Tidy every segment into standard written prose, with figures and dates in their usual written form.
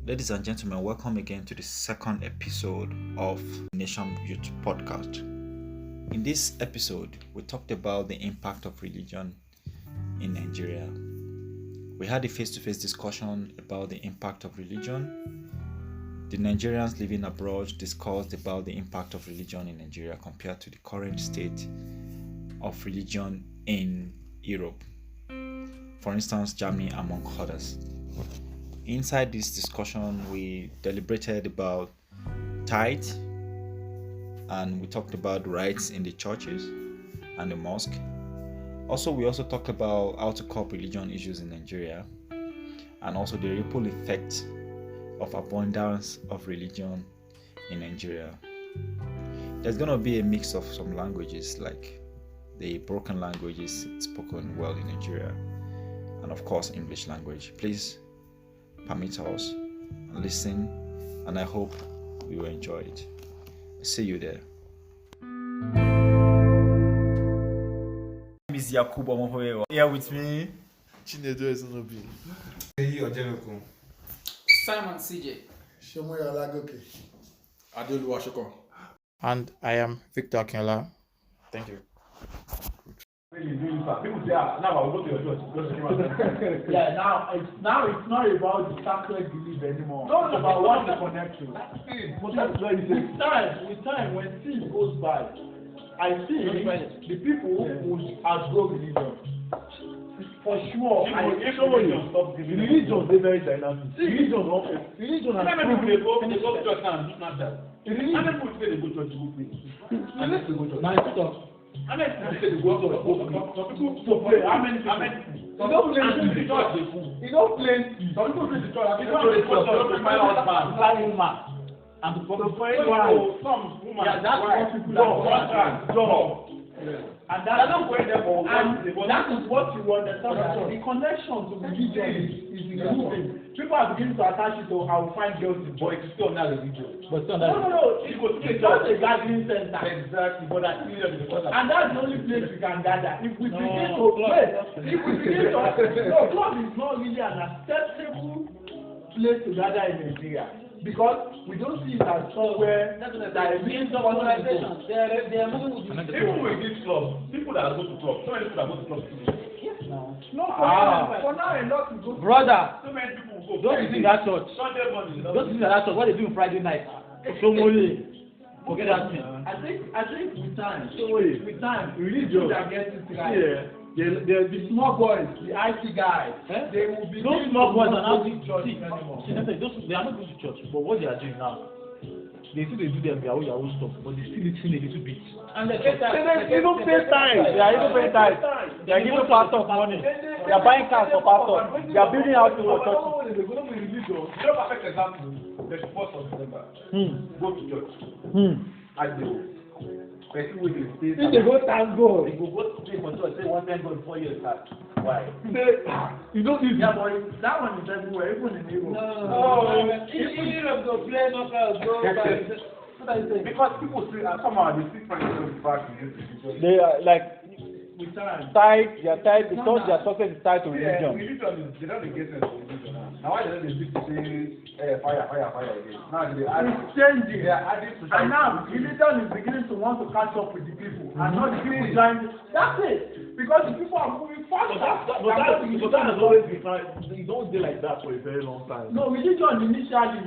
Ladies and gentlemen, welcome again to the second episode of Nation Youth Podcast. In this episode, we talked about the impact of religion in Nigeria. We had a face-to-face discussion about the impact of religion. The Nigerians living abroad discussed about the impact of religion in Nigeria compared to the current state of religion in Europe. For instance, Germany, among others. Inside this discussion, we deliberated about tithe, and we talked about rights in the churches and the mosque. We also talked about how to curb religion issues in Nigeria, and also the ripple effect of abundance of religion in Nigeria. There's going to be a mix of some languages, like the broken languages spoken well in Nigeria, and of course English language. Please permit us and listen, and I hope you will enjoy it. See you there. My name is Yakubu Omohoyewa. Here with me, Chinedu Ezunobi. Simon CJ. Shomoyo Olagoke. Adeoluwa Shoko. And I am Victor Akinola. Thank you. People say, now I'll go to your church. Yeah, now it's not about the sacred belief anymore. No, it's about what you connect to. With time, when sin goes by, I think the people who outgrow religion. For sure, religion is very dynamic. Religion has proven they go to church now and do not that. How many people say they go to church to go pray? Unless they go to church. How many people say they go to pray? How many people? You don't play the church. You don't play. Some people play the church. You don't play the church. You find out man, woman, and the some woman. Yeah, that's what people do. And that is what you understand. The connection to religion is improving. People are beginning to attach it to how find girls in boys. It's still not religion. But no. It's just a gathering center. Exactly. But that's and that's the only place we can gather. If we begin to play, club is not really an acceptable place to gather in Nigeria. Because we don't see it as somewhere that is being some organizations. They are moving with the people with this club, people that go to club, so many people that go to club. Yes, now. No, for now, a lot to go to. Brother, so many people go. Don't you think that church? Sunday morning. Don't you think that church? What they do Friday night? So money. Forget that thing. I think with time, religion that gets it right. Yeah. The small boys, the IT guys, they will be. Those small boys are not going to church anymore. They are not going to church, but what they are doing now, they do them Yahoo stuff, but they still listen a little bit. And they even pay time. They are even paying time. They are giving pastor money. They are buying cars for pastor. They are building houses for church. They go to religion. You know, perfect example. The 1st of December. Go to church. I do. If they go thank God, they go to pay for church. Say one time God 4 years start. Why? You don't use that one. That one is everywhere, even in Europe. No. In Europe, go play knockout, go. Because people say, come on, they see friends back in this religion. They are like with time. Tithe, they are tithe because they are talking tied to religion. Religion is they don't get sense of religion now. Now why don't they speak to say fire again? Now they are changing. They are adding to. And now religion is beginning to want to catch up with the people, and not the people trying. That's it. Because the people are moving faster. But that has always been fine. You don't stay like that for a very long time. No, religion initially.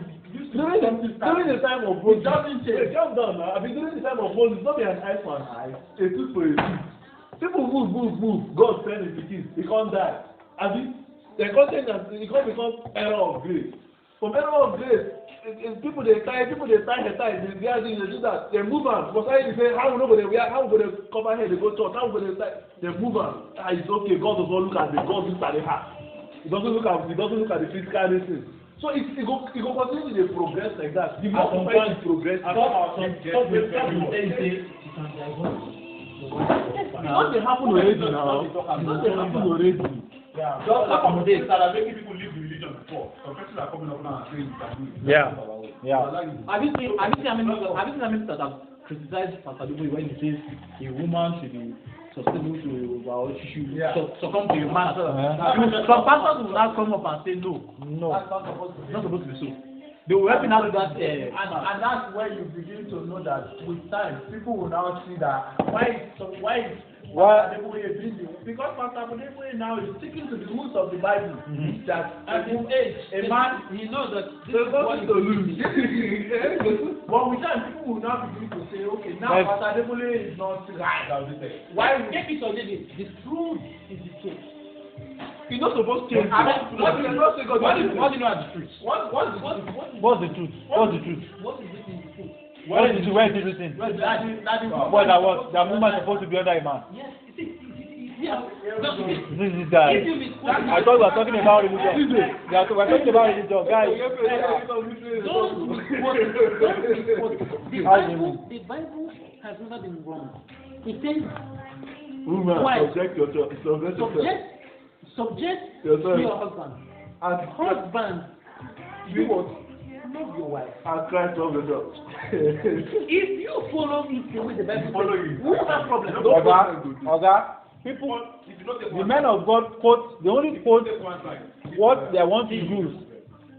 During the time of Moses, it doesn't change. Just done now. I mean, during the time of Moses, not be an eye for an eye, a tooth for a tooth. People move. God send the keys. He can't die. I mean, the content it can't become error of grace. From error of grace, people they tie head ties. They do that. They move on. But I say, how we cover head? They go church. How we tie? They move on. It's okay. God does not look at the God looks at the heart. He doesn't look at the physical things. So it go continue to progress like that. The more it progress, It happen already. Yeah. Just accommodate that are making people leave the religion before. Some people are coming up now and saying yeah. Have you seen how many that have criticized Pastor Dubu when he says a woman should be susceptible to she should succumb to a man? Some pastors will now come up and say no. It's not supposed to be so. They will help out that. And that's where you begin to know that with time, people will now see that why Pastor Adeboye is doing this? Because Pastor Adeboye now is sticking to the rules of the Bible. That at his age, a man he knows that this there's is what nothing to lose. But with time, people will now begin to say, okay, now Pastor Adeboye is not right. why we take it or leave it. The truth is the truth. He's not supposed to. What do you know as the truth? What's the truth? What's the truth? What is it in the truth? Where is it written? What? That woman is supposed to be under a man. Yes, this is guy. I thought we were talking about religion. We're talking about religion, guys. The Bible has never been wrong. It says, Woman, subject to your husband. And Husband, you what? Love your wife. And Christ love the church. If you follow it the way the Bible says, we have a problem. People, the men of God quote, they only quote what they want to use.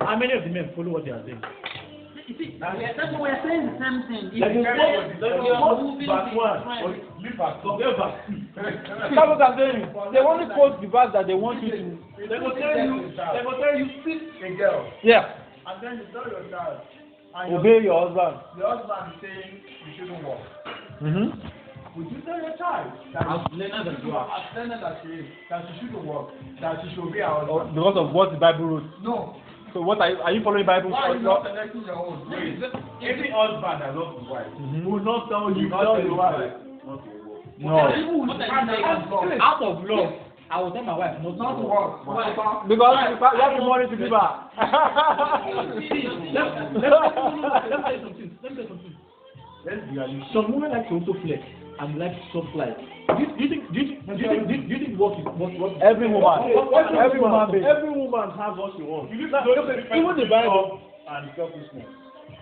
How many of the men follow what they are saying? You see, that's why we're saying the same thing. If Like you you say you are moving verse one. right. That's what I'm saying. They only quote the verse that they want you to. They will tell you sit a girl. Yeah. And then you tell your child. And Obey your husband. your husband is saying you shouldn't walk. Would you tell your child that As learned as you are. as learned as she is, that she shouldn't walk, that she should obey her husband? Because of what the Bible wrote. No. So what are you following the Bible? Why are you not selecting your own? Every husband that loves his wife will not tell you not to wife. No. Out of love. I will tell my wife not Not to walk. because you have the money to give her. Let me say something. Some women like to also flex and like soft life. Do you think what every woman has what she wants. Even the Bible and selfishness.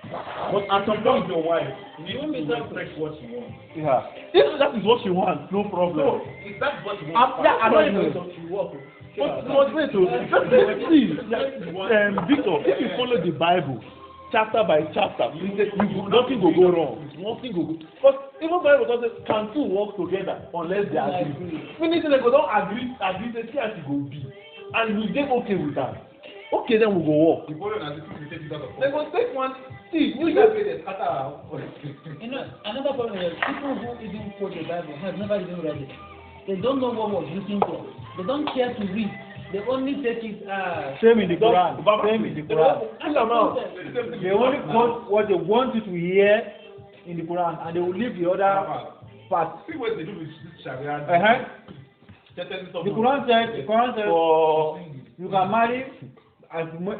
But at some point, your wife, you won't respect what she wants. Yeah. If that is what she wants, no problem. No, if that's what she wants, I don't know. She walk. But wait, see, Victor, if you follow the Bible, chapter by chapter, nothing will go wrong. Nothing will go. Because even Bible doesn't can two work together unless they agree. Meaning they don't agree, they see as it go be, and we get okay with that. Okay, then we go walk. They go take one. See, you know, another problem is people who even quote the Bible have never even read it. They don't know what was written for. They don't care to read. They only take it same in the Quran. Same in the Quran. They only quote what they want you to hear in the Quran, and they will leave the other part. See what they do with Sharia. The Quran says you can marry as much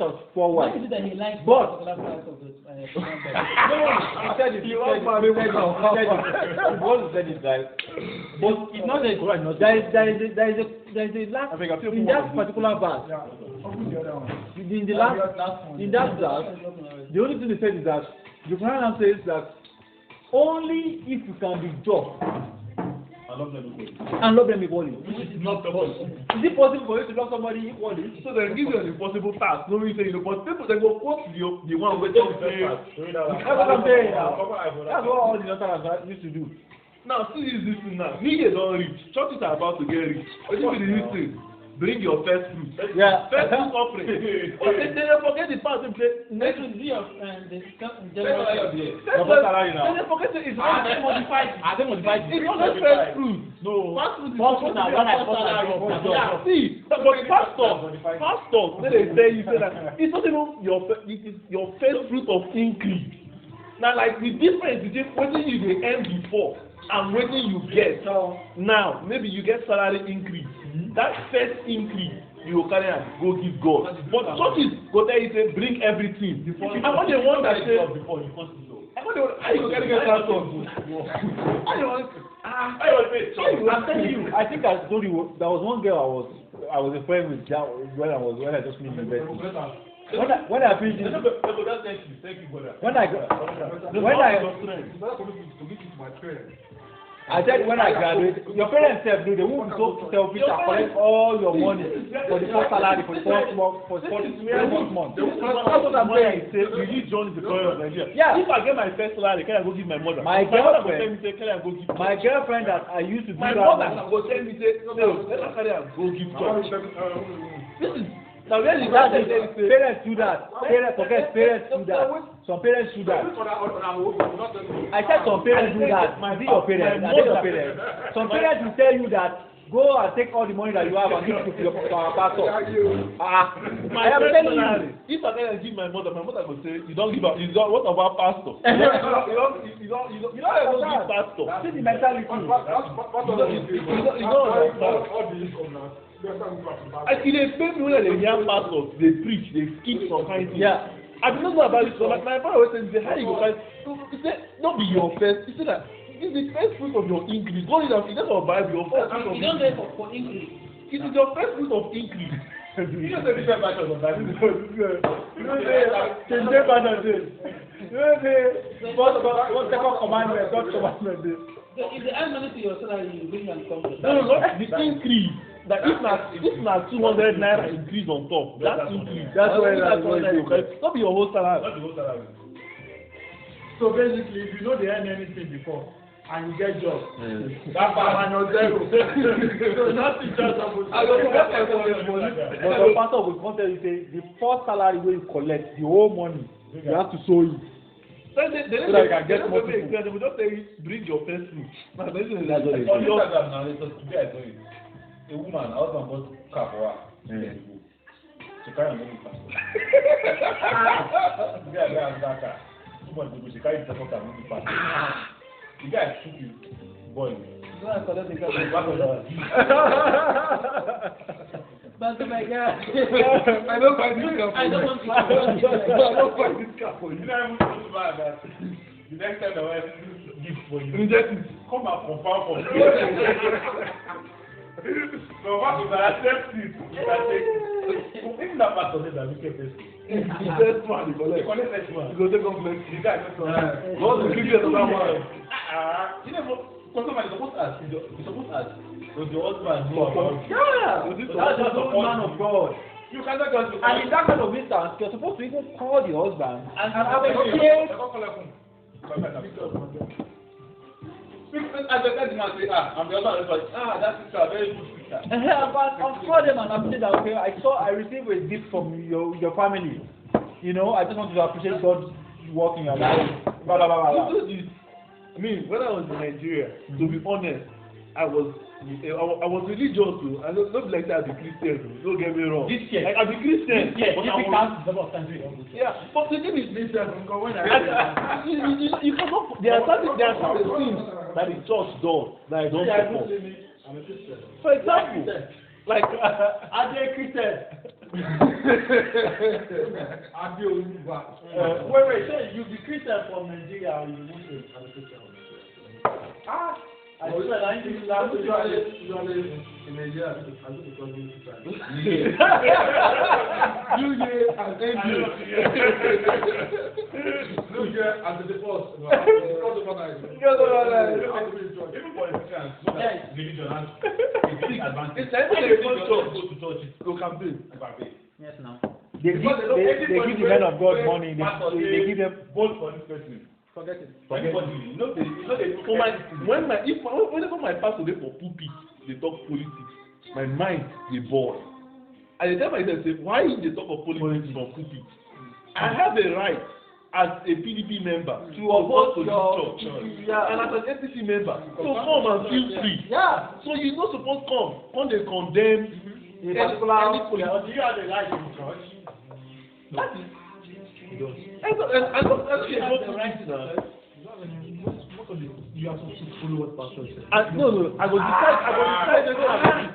as 4 wives. Why is it that he likes But particular parts of the he said it. He said it right. But it's not the Quran. There is a last in that particular verse. In that verse, the only thing they said is that the Quran says that only if you can be just and love them equally. Which is not possible. Is it possible for you to love somebody equally? So they give you an impossible task. No reason, but people they go quote the one with the that's what I'm saying now. That's what all the Northerners used to do. Now see this thing now. Niggas don't rich. Churches are about to get rich. What do you think? Bring your first fruit. Yeah. First fruit offering. But they forget the part of the next year and the general. Then they forget it's not modified. Are they modified? It's not first fruit. No. First fruit is yeah. See, but pastors, when they say you say that it's not even your first fruit of increase. Now, like the difference between what you dey earn before and what you get now, maybe you get salary increase. That first increase you will carry and go give God. But churches go tell you say bring everything. And what they want that say, and what they want, how you go get transport? I'm telling you, I think I told you there was one girl I was a friend with when I just finished university. When I finished this, when I I said when I graduate, your parents do they won't be so selfish and collect all your money for the first salary, for the first month, for the first month. That's what I'm saying. Religion is the glory of Nigeria. Yeah. If I get my first salary, can I go give my mother? My girlfriend, can I go give my girlfriend that I used to do my that. mother go tell me say, no, let her carry am go give church. This is now where you got parents do that. Parents do that. Some parents do that. I said some parents do that. Be your parents. I your parents. Some parents will tell you that go and take all the money that you have and give it to our pastor. I am telling you. If I can give my mother will say, you don't give up. You don't. What about pastor? You don't give pastor. See the mentality. You don't understand. And it dey pain me when they hear pastors dey preach, dey skip some kind thing. Yeah. I don't know about it. So my father always say, how you go find? He said, don't be your first. He said that it's the first fruit of your increase. Go read it. It's not your Bible. Your first fruit of increase. For increase. It is your first fruit of increase. You know the different versions of that. You know the version. You know the what second commandment, God commandment is. So if they add money to your salary, you bring and come. No, the increase. That if not 200 naira increase on top, that increase. That's why that's okay. Not be your whole salary. Not the whole salary. So basically, if you know they earn anything before and you get job, that part minus zero. So nothing just happens. But the pastor will come tell you say the first salary wey you collect, the whole money, you have to sow it. So that you can get more people. They will just say bring your first fruit. That's what they do. A woman, husband bought car for her. She carry am go meet pastor. The guy wey have that car, 2 months ago she carry the second car go meet pastor. The guy shook you, boy. But my God, I don't find this car for you. I don't want to. I don't find this car for you. You know even too bad that the next time the wife gift for you, come and confirm for me. So what if I accept it? You can take. Even that pastor said that we kept this. The first one, the first one. You go take complex. The guy just God will give you another one. You know, somebody supposed to ask. You supposed to ask. Does your husband know about you? Yeah. So That's the old man of God. You cannot just. And in that kind of instance, you're supposed to even call the husband and appreciate. As the man say, I'm the husband. That is a very good picture. I'll call them and appreciate that. Okay, I received a gift from your family. You know, I just want to appreciate God's work in your life. Blah blah blah blah. I mean, when I was in Nigeria, to be honest, I was religious too. I don't like that as a Christian. Don't get me wrong. This year, like, as a Christian, but yeah. But the thing is, you cannot. There are certain things that the church does that I don't support. For example, like are they Christian? Wait, say you be Christian from Nigeria or you Muslim as a Christian? I swear, I think you are in Nigeria. New Year and end year. New Year and the divorce. Even politicians, religion has a big advantage. It's like they go to church, go campaign. Yes, now. They give the men of God money. They give them vote for this person. Forget it. Anybody, you know they Whenever my pastor dey for pulpit, they talk politics. My mind dey boil. And the time I say, why they talk of politics from pulpit? I have a right as a PDP member to oppose to this church, and as an APC member to come and feel free. Yeah. So you no suppose come dey condemn A particular do you have the right in church? That is. I don't go to right now. You have to follow what pastor says. No, I will decide.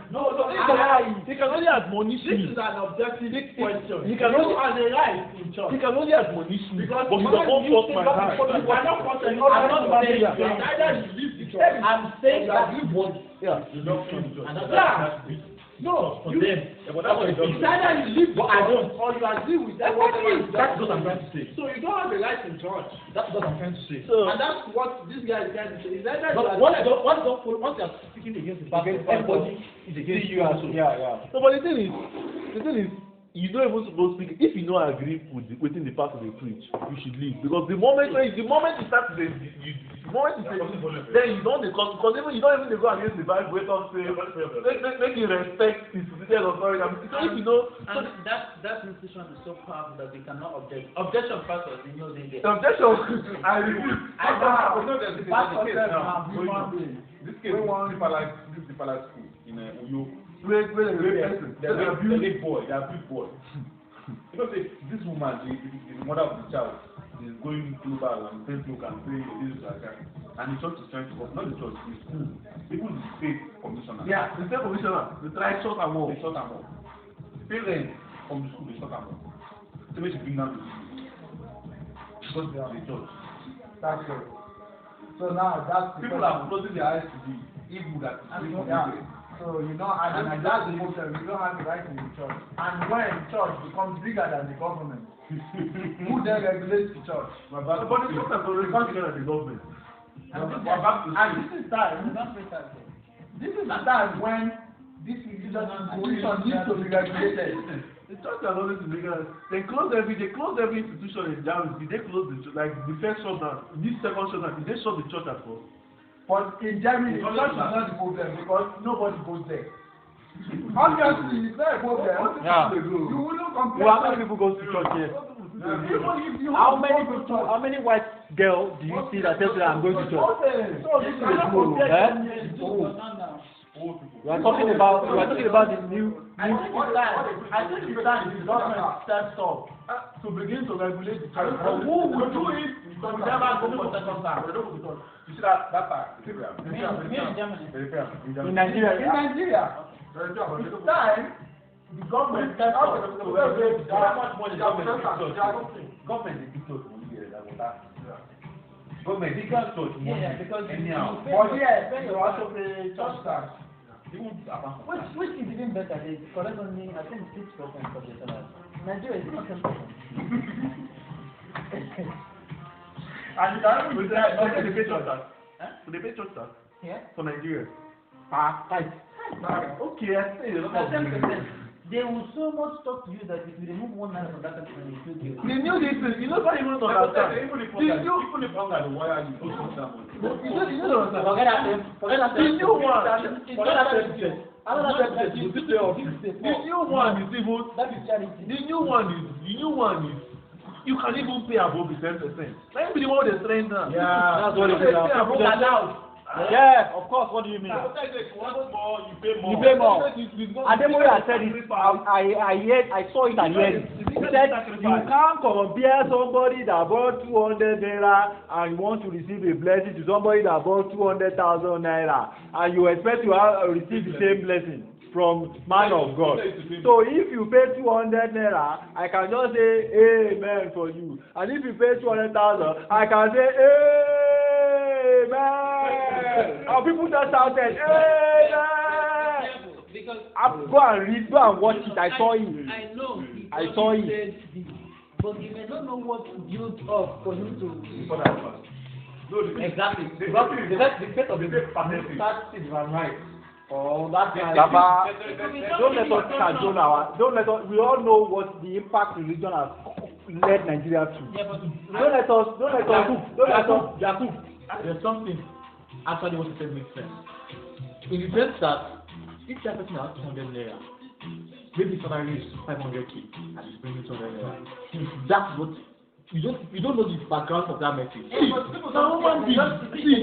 He can only admonish me. This is an objective question. He can only have the right in church. He can only admonish me, Because but he does not force my hand. You are not forcing. I'm not saying either you leave the church. I'm saying that Yeah. You don't feel the church. yeah. No, For them. But that's what it does. It's either you live But I don't. or you agree with them. That's what I'm trying to say. So you don't have a right in church. That's what I'm trying to say. And that's what this guy is trying to say. Is that But once you are speaking against the fact that everybody is against you also. Yeah. No, but the thing is, you don't even supposed to speak. If you don't agree with within the pastor they preach, you should leave. Because the moment you start to then you don't because even you don't even go against the Bible. Wait on say make you respect instituted authority. So if you know, and that institution is so powerful that they cannot object. Objection pastors, they know they get. objection. I refuse. This case, this Deepalas school in Uyo. Wait, They're a big boy. You know, this woman, the mother of the child, is going global and Facebook and saying this like that. And the church is trying to not the church, the school. People the state commissioner. Yeah, the state commissioner. They try short and more. They short and more. Parents from the school, they short and more. So they should bring down the school. Because they are the church. That's it. So now that's people are closing their eyes to the evil that is being committed. So and that's the problem. You don't have the right in the church. And when church becomes bigger than the government, who then regulates the church? But the church has already bigger than the government. And this is the time when this religious institution needs to be regulated. The church has always been bigger. They close every institution in Jamus. They close the church, like the first shutdown, this second shutdown. They shut the church at first. But in Germany, the church is not the problem because nobody goes there. Obviously, it's not a problem. Yeah. You wouldn't complain. Well, how many people go to church here? How many white girls do you see that tells you that I'm going to church? So this is a We are talking about the new. I think it's time the government steps up to begin to regulate the church. But who will do it? We never go for second time. You see that part? In Nigeria. It's time the government steps up to regulate the church. How much money government is close to that. Government is close to because anyhow. But yes, you also pay church tax. Which is even better? They collect only, I think, 6% of the salary. Nigeria is not 10%. And you can even They pay church tax. So they pay church tax Yeah? for Nigeria. Tithe. Okay, I say a lot of 10%. They will so much talk to you that if you remove 1 naira from that country, it will give you. They knew this thing. You know what you don't understand. Even if hunger the wire, you don't understand. You don't understand. Forget that. The new one. Another 10%. Another 10% you still pay off. The new one is even. That is charity. The new one is. You can even pay above the 10%. Let me be the one with the strength now. Yeah, that's what it is. Above that. Yeah, of course. What do you mean? You pay more. You pay more. Ademoye said it. I saw it and heard it. He said you can't compare somebody that bought 200 naira and want to receive a blessing to somebody that bought 200,000 naira, and you expect to receive the same blessing from man of God. So if you pay 200 naira, I can just say amen for you, and if you pay 200,000, I can say amen. And people just shouted amen. Because Go and watch it. I saw it. I know. I saw it. But you may not know what to build up for him to. Exactly. The state of the start is right. Oh, that's right. Don't let us cajole our. We all know what the impact religion has led Nigeria to. Yeah, but Don't let us. Jakub, there's something actually what you said makes sense. In the sense that if that person has 200 naira, maybe salary is 500k and he's bringing 200 naira. That's what you don't know the background of that message. No one see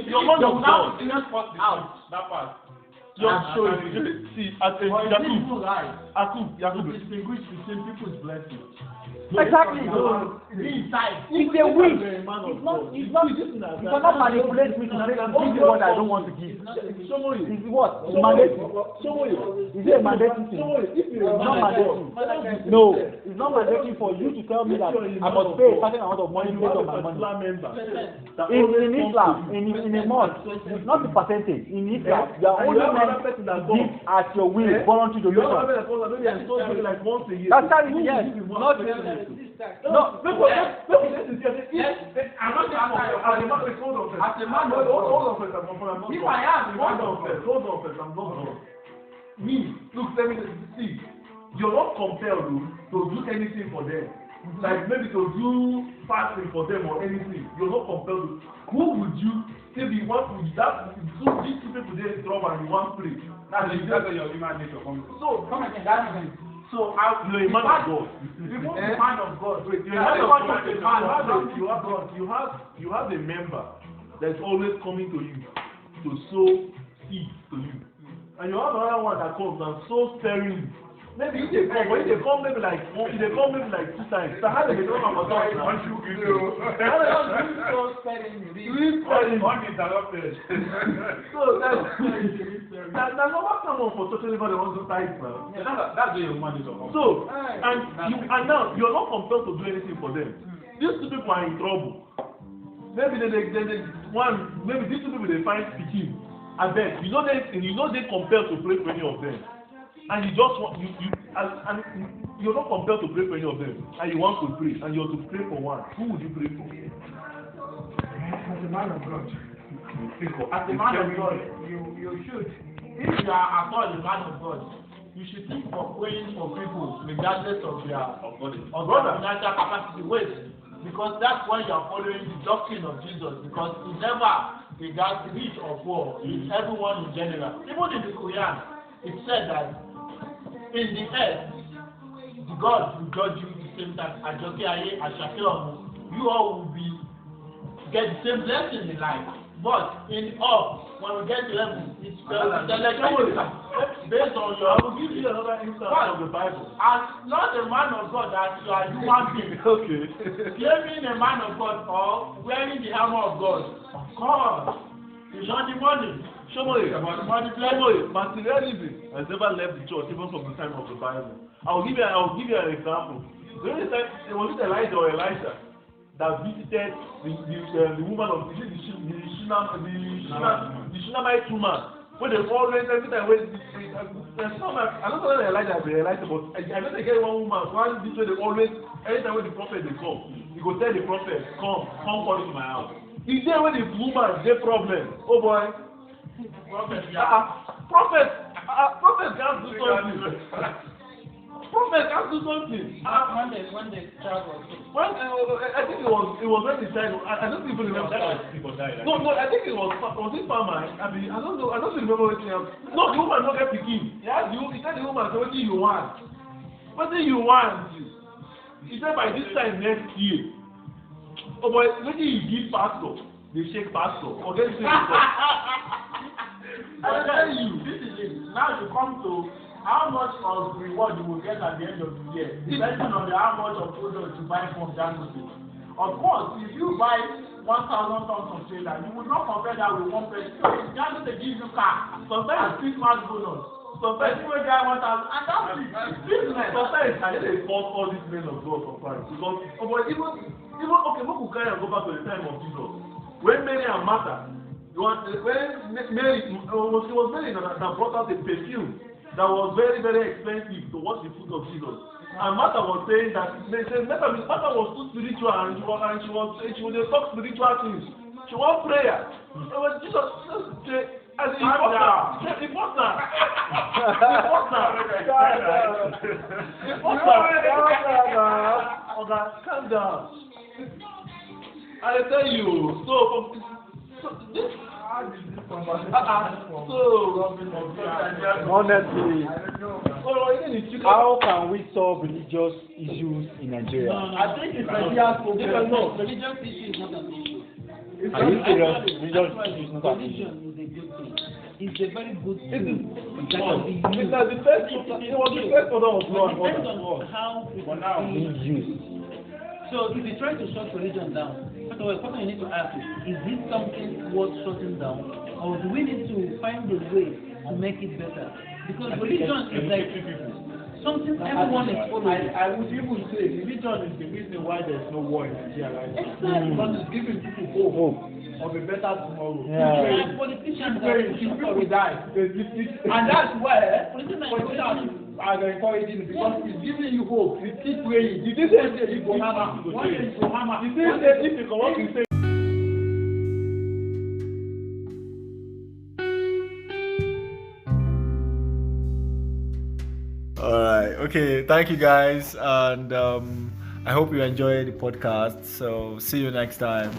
your man of God. That part. See, Jakub. Distinguish between people's blessings. Exactly. It's a will. You cannot manipulate me to say give you what I don't want to give. It's what? It's mandatory. Is it a mandatory thing? It's not mandatory. No, it's not mandatory for you to tell me that I must pay a certain amount of money based on my money. In Islam, in a mosque, it's not the percentage. In Islam, you are only meant to give at your will, voluntary donation. That's charity, yes. Not no, me, look, let me see. You're not compelled to do anything for them. Like maybe to do fasting for them or anything. You're not compelled to. Who would you say you want to that these two people there in trouble and you want to pray? That's your human nature. So come again, that's it. So you're a man of God. You're a man of God. Wait, you're a man of God. You have a member that's always coming to you to sow seed to you. And you have another one that comes and sows sparingly. Maybe if they come maybe like 2 times. So how do they come about that? So that's not someone for totally what they want to tithe now. That's where your money is. So and now you're not compelled to do anything for them. These two people are in trouble. Maybe maybe these two people they find speaking. I bet you know they compelled to pray for any of them. And you just want and you're not compelled to pray for any of them, and you want to pray, and you have to pray for one. Who would you pray for? As a man of God. As a man of God, you should. If you are at all a man of God, you should think of praying for people regardless of their financial capacity. Wait, because that's why you are following the doctrine of Jesus. Because it never regards rich or poor, it's everyone in general. Even in the Quran, it said that in the earth, the God will judge you the same time. You all will get the same blessing in life. But in all, when we get to heaven, it's based on your. I will give you another instance of the Bible. As not a man of God, that you are a human being. Okay. Claiming a man of God or wearing the armor of God. Of course. You want the money. Materialism has never left the church even from the time of the Bible. I'll give you an example. There was Elijah or Elisha that visited the woman of the Shunammite woman. When they always every time I don't know whether Elijah has been Elijah, but I know they get one woman. One this way they always anytime when the prophet they come, you go tell the prophet, come call to my house. Is there when the woman they problem? Oh boy. Prophet can't do something. Prophet can't do something. When they travel. I think it was when they died. I don't even remember. People died. No, I think it was it farmer. I don't know. I don't remember what happened. No, the woman not get pikin. Yeah, he said the woman said, what do you want? What do you want? He said by this time next year. Oh boy, when you give pastor, they shake pastor. Or they say I tell you, this is it. Now you come to how much of reward you will get at the end of the year, depending on how much of product you buy from January. Of course, if you buy 1,000 tons of trailer, you will not compare that with 1 person. January gives you car, sometimes Christmas bonus. Sometimes you will get 1,000, and that's it. Business. Sometimes I need to force all these men of God for Christ because even okay, we could carry and go back to the time of Jesus when Mary and Martha. When Mary, it was Mary that brought out a perfume that was very, very expensive to wash the feet of Jesus. And Martha was saying that Martha was too spiritual and she would talk spiritual things. She wants prayer. And when Jesus said, as he calm down. I tell you, so this. Honestly, how can we solve religious issues in Nigeria? I think it's religious issue is not an issue. Are you serious? Religious issue is not an issue. Religion is a good thing. It's a very good thing. It was the first order of God. It depends on how it is being used. So if you try to shut religion down, first of all, the question you need to ask is this something worth shutting down, or do we need to find a way to make it better? Because religion is like something everyone is following. I would even say religion is the reason why there's no war in Nigeria right now. Exactly. Because it's giving people hope of a better tomorrow. Yeah. And politicians People will die. And that's why politicians are encouraging it because it's giving you hope. You keep praying. You did say you go hammer. One day you go hammer. You did say if you come up and say. All right. Okay. Thank you, guys, and I hope you enjoyed the podcast. So see you next time.